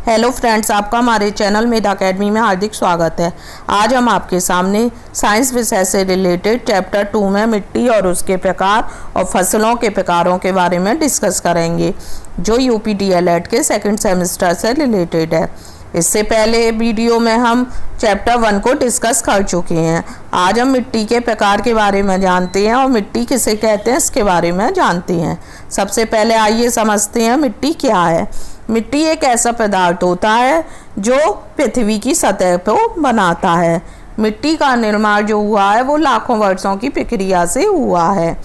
Hello friends, आपका हमारे channel मेधा academy में हार्दिक स्वागत है। आज हम आपके सामने साइंस विषय से रिलेटेड चैप्टर 2 में मिट्टी और उसके प्रकार और फसलों के प्रकारों के बारे में डिस्कस करेंगे, जो यूपी डीएलएड के सेकंड सेमेस्टर से रिलेटेड है। इससे पहले वीडियो में हम चैप्टर 1 को डिस्कस कर चुके हैं। आज हम मिट्टी के प्रकार के बारे में जानते हैं और मिट्टी किसे कहते हैं इसके बारे में जानते हैं। सबसे पहले आइए समझते हैं मिट्टी क्या है। मिट्टी एक ऐसा पदार्थ होता है जो पृथ्वी की सतह को बनाता है। मिट्टी का निर्माण जो हुआ है वो लाखों वर्षों की प्रक्रिया से हुआ है।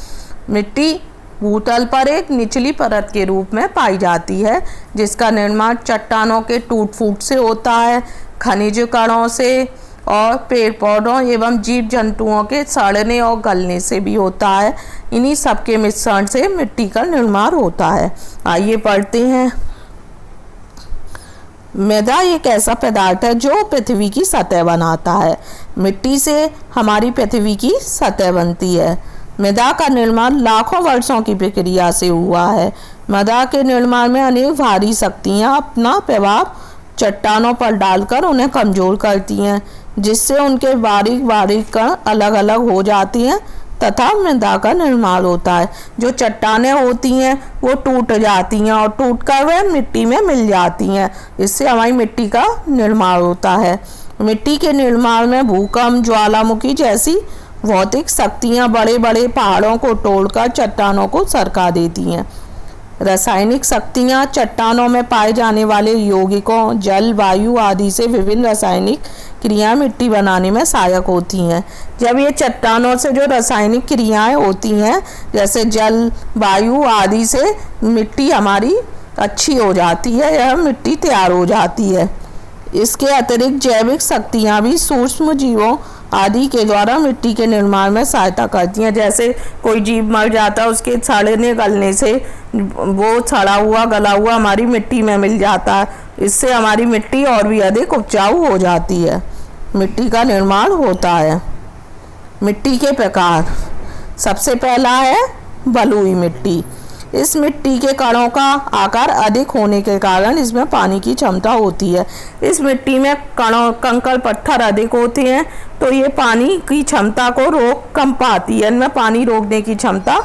मिट्टी भूतल पर एक निचली परत के रूप में पाई जाती है, जिसका निर्माण चट्टानों के टूट फूट से होता है, खनिज कणों से और पेड़ पौधों एवं जीव जंतुओं के सड़ने और गलने से भी होता है। इन्हीं सब के मिश्रण से मिट्टी का निर्माण होता है। आइए पढ़ते हैं। मृदा एक ऐसा पदार्थ है जो पृथ्वी की सतह बनाता है। मिट्टी से हमारी पृथ्वी की सतह बनती है। मृदा का निर्माण लाखों वर्षों की प्रक्रिया से हुआ है। मृदा के निर्माण में अनेक भारी शक्तियाँ अपना प्रभाव चट्टानों पर डालकर उन्हें कमजोर करती हैं, जिससे उनके बारीक बारीक कण अलग अलग हो जाती हैं तथा मृदा का निर्माण होता है। जो चट्टानें होती हैं वो टूट जाती हैं और टूटकर वह मिट्टी में मिल जाती हैं। इससे हमारी मिट्टी का निर्माण होता है। मिट्टी के निर्माण में भूकंप, ज्वालामुखी जैसी भौतिक शक्तियाँ बड़े बड़े पहाड़ों को तोड़कर चट्टानों को सरका देती हैं। रासायनिक शक्तियाँ चट्टानों में पाए जाने वाले यौगिकों, जल, वायु आदि से विभिन्न रासायनिक क्रियाएं मिट्टी बनाने में सहायक होती हैं। जब ये चट्टानों से जो रासायनिक क्रियाएं होती हैं, जैसे जल, वायु आदि से मिट्टी हमारी अच्छी हो जाती है, यह मिट्टी तैयार हो जाती है। इसके अतिरिक्त जैविक शक्तियाँ भी सूक्ष्म जीवों आदि के द्वारा मिट्टी के निर्माण में सहायता करती हैं। जैसे कोई जीव मर जाता है, उसके सड़ने गलने से वो सड़ा हुआ गला हुआ हमारी मिट्टी में मिल जाता है। इससे हमारी मिट्टी और भी अधिक उपजाऊ हो जाती है। मिट्टी का निर्माण होता है। मिट्टी के प्रकार, सबसे पहला है बलुई मिट्टी। इस मिट्टी के कणों का आकार अधिक होने के कारण इसमें पानी की क्षमता होती है। इस मिट्टी में कंकड़ पत्थर अधिक होते हैं, तो ये पानी की क्षमता को रोक कम पाती है। इनमें पानी रोकने की क्षमता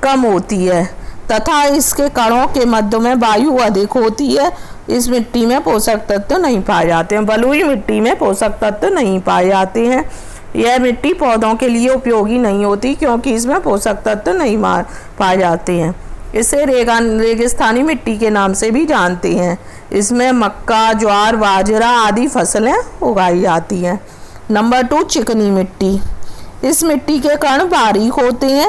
कम होती है तथा इसके कणों के मध्य में वायु अधिक होती है। इस मिट्टी में पोषक तत्व नहीं पाए जाते हैं। बलुई मिट्टी में पोषक तत्व नहीं पाए जाते हैं। यह मिट्टी पौधों के लिए उपयोगी नहीं होती, क्योंकि इसमें पोषक तत्व नहीं पाए जाते हैं। इसे रेगिस्तानी मिट्टी के नाम से भी जानते हैं। इसमें मक्का, ज्वार, बाजरा आदि फसलें उगाई जाती हैं। नंबर 2, चिकनी मिट्टी। इस मिट्टी के कण बारीक होते हैं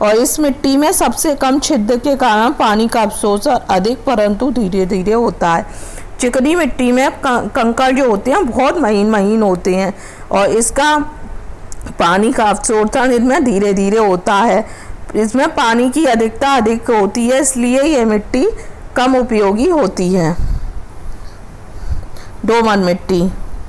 और इस मिट्टी में सबसे कम छिद्र के कारण पानी का अवशोषण अधिक परंतु धीरे धीरे होता है। चिकनी मिट्टी में कंकड़ जो होते हैं बहुत महीन महीन होते हैं और इसका पानी का अवशोषण इनमें धीरे धीरे होता है। इसमें पानी की अधिकता अधिक होती है, इसलिए ये मिट्टी कम उपयोगी होती है। दोमन मिट्टी।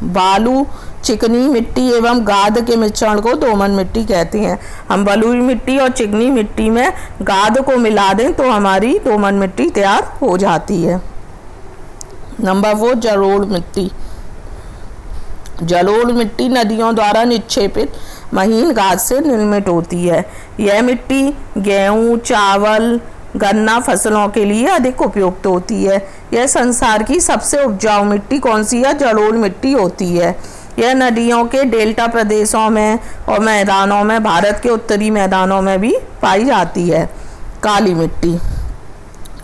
बालू, चिकनी मिट्टी एवं गाद के मिश्रण को दोमन मिट्टी कहते हैं। हम बलुई मिट्टी और चिकनी मिट्टी में गाद को मिला दें तो हमारी दोमन मिट्टी तैयार हो जाती है। नंबर 4, जलोढ़ मिट्टी। जलोढ़ मिट्टी नदियों द्वारा निक्षेपित महीन घास से निर्मित होती है। यह मिट्टी गेहूँ, चावल, गन्ना फसलों के लिए अधिक उपयुक्त होती है। यह संसार की सबसे उपजाऊ मिट्टी कौन सी है? जलोढ़ मिट्टी होती है। यह नदियों के डेल्टा प्रदेशों में और मैदानों में, भारत के उत्तरी मैदानों में भी पाई जाती है। काली मिट्टी।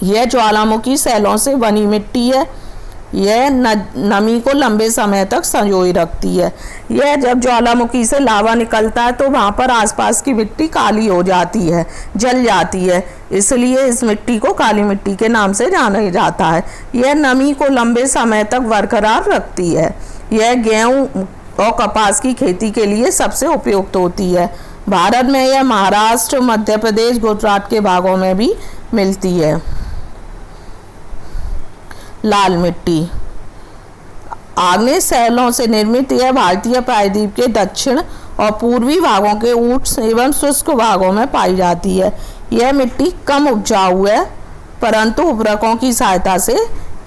यह ज्वालामुखी शैलों से बनी मिट्टी है। यह नमी को लंबे समय तक संजोए रखती है। यह जब ज्वालामुखी से लावा निकलता है तो वहाँ पर आसपास की मिट्टी काली हो जाती है, जल जाती है, इसलिए इस मिट्टी को काली मिट्टी के नाम से जाना जाता है। यह नमी को लंबे समय तक बरकरार रखती है। यह गेहूँ और कपास की खेती के लिए सबसे उपयुक्त होती है। भारत में यह महाराष्ट्र, मध्य प्रदेश, गुजरात के भागों में भी मिलती है। लाल मिट्टी। आग्नेय शैलों से निर्मित यह भारतीय प्रायद्वीप के दक्षिण और पूर्वी भागों के उष्ण एवं शुष्क भागों में पाई जाती है। यह मिट्टी कम उपजाऊ है, परंतु उर्वरकों की सहायता से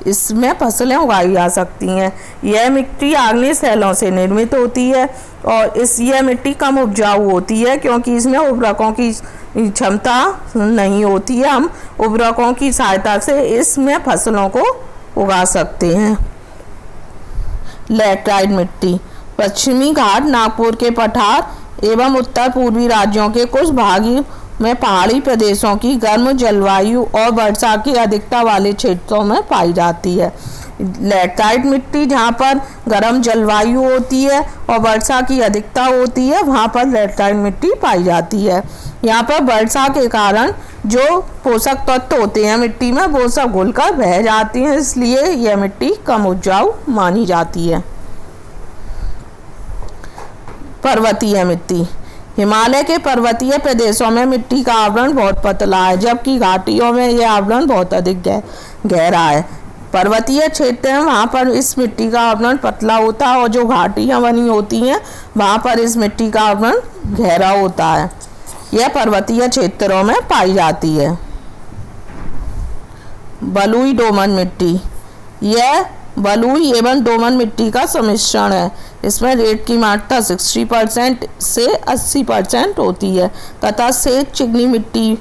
इसमें फसलें उगाई जा सकती हैं। यह मिट्टी आग्नेय शैलों से निर्मित होती है और यह मिट्टी कम उपजाऊ होती है क्योंकि इसमें उर्वरकों की क्षमता नहीं होती है। हम उर्वरकों की सहायता से इसमें फसलों को उगा सकते हैं। लैटराइट मिट्टी पश्चिमी घाट, नागपुर के पठार एवं उत्तर पूर्वी राज्यों के कुछ भागों में पहाड़ी प्रदेशों की गर्म जलवायु और वर्षा की अधिकता वाले क्षेत्रों में पाई जाती है। लैटराइट मिट्टी जहाँ पर गर्म जलवायु होती है और वर्षा की अधिकता होती है, वहाँ पर लैटराइट मिट्टी पाई जाती है। यहाँ पर वर्षा के कारण जो पोषक तत्व होते हैं मिट्टी में वो सब घुलकर बह जाती हैं, इसलिए यह मिट्टी कम उपजाऊ मानी जाती है। पर्वतीय मिट्टी हिमालय के पर्वतीय प्रदेशों में मिट्टी का आवरण बहुत पतला है, जबकि घाटियों में यह आवरण बहुत अधिक गहरा है। पर्वतीय क्षेत्र है वहाँ पर इस मिट्टी का आवरण पतला होता है और जो घाटियाँ बनी होती हैं वहाँ पर इस मिट्टी का आवरण गहरा होता है। यह पर्वतीय क्षेत्रों में पाई जाती है। बलुई दोमट मिट्टी यह बलुई एवं दोमट मिट्टी का सम्मिश्रण है। इसमें रेत की मात्रा 60% से 80% होती है तथा सेज चिकनी मिट्टी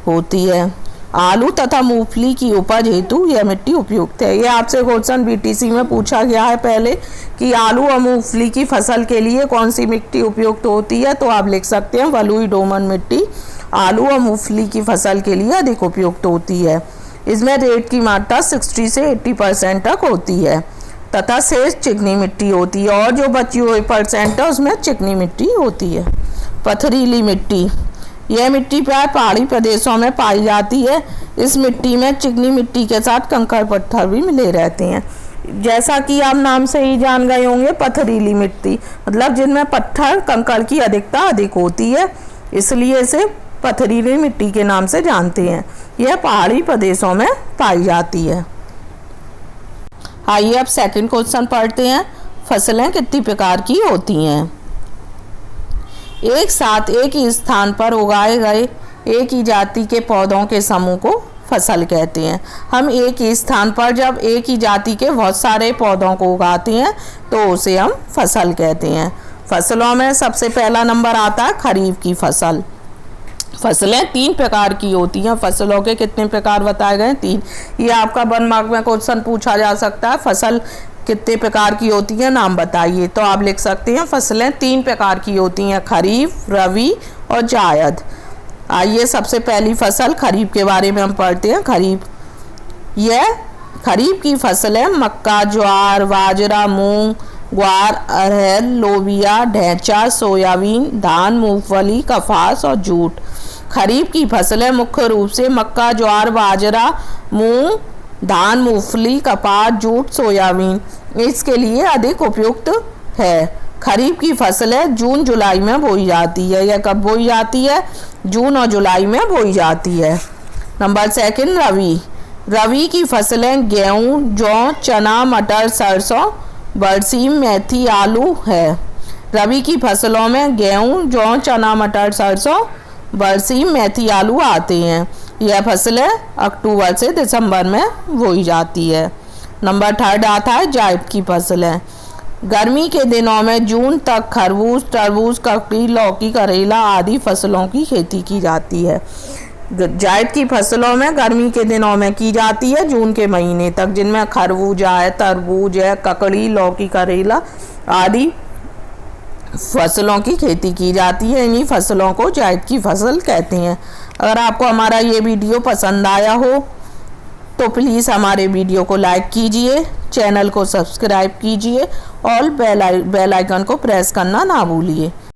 होती है। आलू तथा मूंगफली की उपज हेतु यह मिट्टी उपयुक्त है। यह आपसे क्वेश्चन बीटीसी में पूछा गया है पहले कि आलू और मूंगफली की फसल के लिए कौन सी मिट्टी उपयुक्त होती है, तो आप लिख सकते हैं बलुई दोमट मिट्टी आलू और मूंगफली की फसल के लिए अधिक उपयुक्त होती है। इसमें रेत की मात्रा 60 से 80% तक होती है तथा शेष चिकनी मिट्टी होती है और जो बची हुई % है उसमें चिकनी मिट्टी होती है। पथरीली मिट्टी यह मिट्टी प्राय पहाड़ी प्रदेशों में पाई जाती है। इस मिट्टी में चिकनी मिट्टी के साथ कंकड़ पत्थर भी मिले रहते हैं। जैसा कि आप नाम से ही जान गए होंगे, पथरीली मिट्टी मतलब जिनमें पत्थर कंकड़ की अधिकता अधिक होती है, इसलिए इसे पथरीली मिट्टी के नाम से जानते हैं। यह पहाड़ी प्रदेशों में पाई जाती है। आइए अब सेकंड क्वेश्चन पढ़ते हैं। फसलें कितनी प्रकार की होती हैं? एक साथ एक ही स्थान पर उगाए गए एक ही जाति के पौधों के समूह को फसल कहते हैं। हम एक ही स्थान पर जब एक ही जाति के बहुत सारे पौधों को उगाते हैं तो उसे हम फसल कहते हैं। फसलों में सबसे पहला नंबर आता है खरीफ की फसल। फसलें 3 प्रकार की होती हैं। फसलों के कितने प्रकार बताए गए? 3। ये आपका 1 मार्क में क्वेश्चन पूछा जा सकता है, फसल कितने प्रकार की होती हैं, नाम बताइए। तो आप लिख सकते हैं फसलें 3 प्रकार की होती हैं, खरीफ, रबी और जायद। आइए सबसे पहली फसल खरीफ के बारे में हम पढ़ते हैं। यह खरीफ की फसलें मक्का, ज्वार, बाजरा, मूंग, ग्वार, अरहर, लोबिया, ढैंचा, सोयाबीन, धान, मूंगफली, कपास और जूट। खरीफ की फसलें मुख्य रूप से मक्का, ज्वार, बाजरा, मूंग, धान, मूंगफली, कपास, जूट, सोयाबीन इसके लिए अधिक उपयुक्त है। खरीफ की फसलें जून जुलाई में बोई जाती है। यह कब बोई जाती है? जून और जुलाई में बोई जाती है। नंबर 2 रबी। रबी की फसलें गेहूँ, जौ, चना, मटर, सरसों, बरसीम, मेथी, आलू है। रबी की फसलों में गेहूँ, जौ, चना, मटर, सरसों, बरसीम, मेथी, आलू आते हैं। यह फसलें अक्टूबर से दिसंबर में बोई जाती है। नंबर 3 आता है जायद की फसलें। गर्मी के दिनों में जून तक खरबूज, तरबूज, ककड़ी, लौकी, करेला आदि फसलों की खेती की जाती है। जायद की फसलों में गर्मी के दिनों में की जाती है जून के महीने तक, जिनमें खरबूजा है, तरबूज है, ककड़ी, लौकी, करेला आदि फसलों की खेती की जाती है। इन्हीं फसलों को जायद की फसल कहते हैं। अगर आपको हमारा ये वीडियो पसंद आया हो तो प्लीज़ हमारे वीडियो को लाइक कीजिए, चैनल को सब्सक्राइब कीजिए और बेल आइकन को प्रेस करना ना भूलिए।